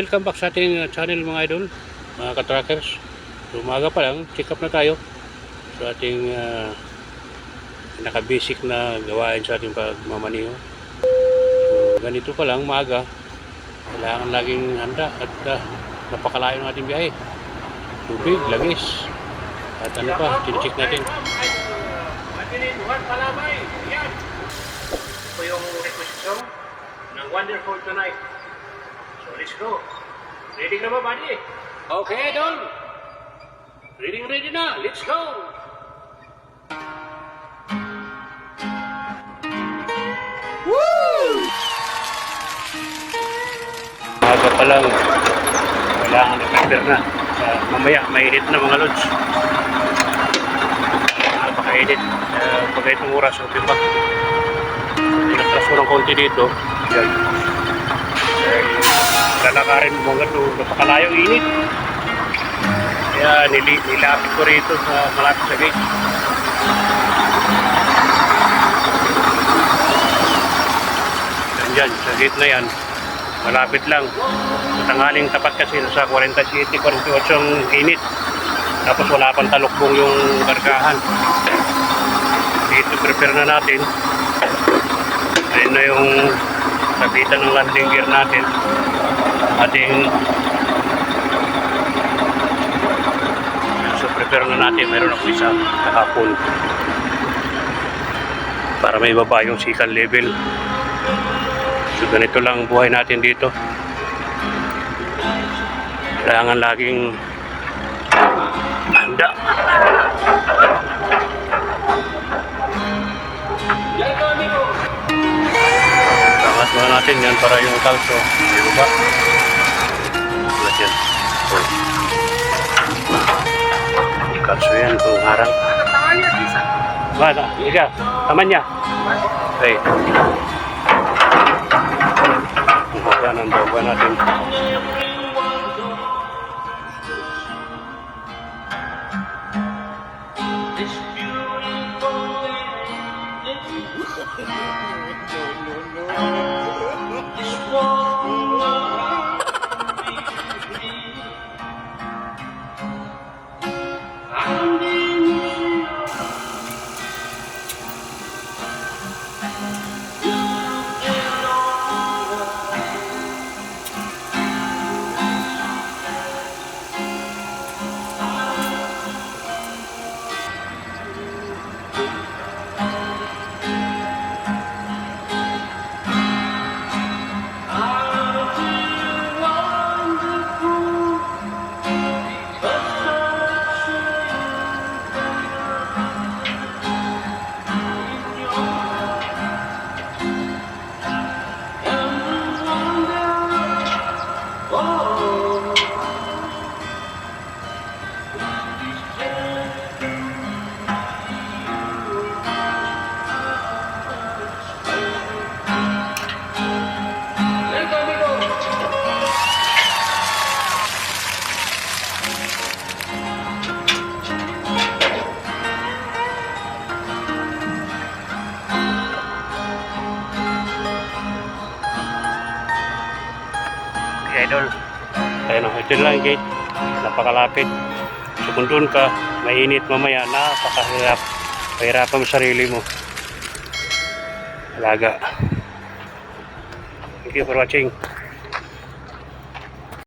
Welcome back sa ating channel mga idol, mga ka-trackers. So, umaga pa lang, check up na tayo sa ating naka-basic na gawain sa ating pagmamaniho. So, ganito pa lang, maaga, kailangan laging handa at napakalayo ng ating biyahe. Tubig, langis, at ano pa, chinecheck natin. Ito yung requisition ng Wonderful Tonight. So let's go. Ready na ba, buddy? Okay, Don. Ready na. Let's go. Woo! Maaga pa lang. Kailangan i-prepare na. Mamaya, mainit na mga lods. Napaka-init. Pag itong oras, okay pa. Pinatras ko ng konti dito. Yan. Lalakarin mo hanggang napakalayong init. Kaya nilapit ko rito sa malapit sa gate. Diyan, sa gate na yan. Malapit lang. Sa tanghaling tapat kasi sa 47, 48 ang init. Tapos wala pang talukbong yung kargahan. Dito prepare na natin. Ayun na yung sabitan ng landing gear natin. Ating so prepare na natin. Mayroon ako isa kahapon para may baba yung sikan level. So ganito lang buhay natin dito. Kailangan laging handa. Angat muna natin yan para yung kalso di baba. Ulat yan. Kalso yan kung harang. Mana? Ika, tamannya. Okay. Yan ang bawa natin. Idol, ayun o, ito lang gate, napakalapit. So kung doon ka, mainit mamaya, napakahirap. Pahirapan mo sarili mo. Alaga. Thank you for watching.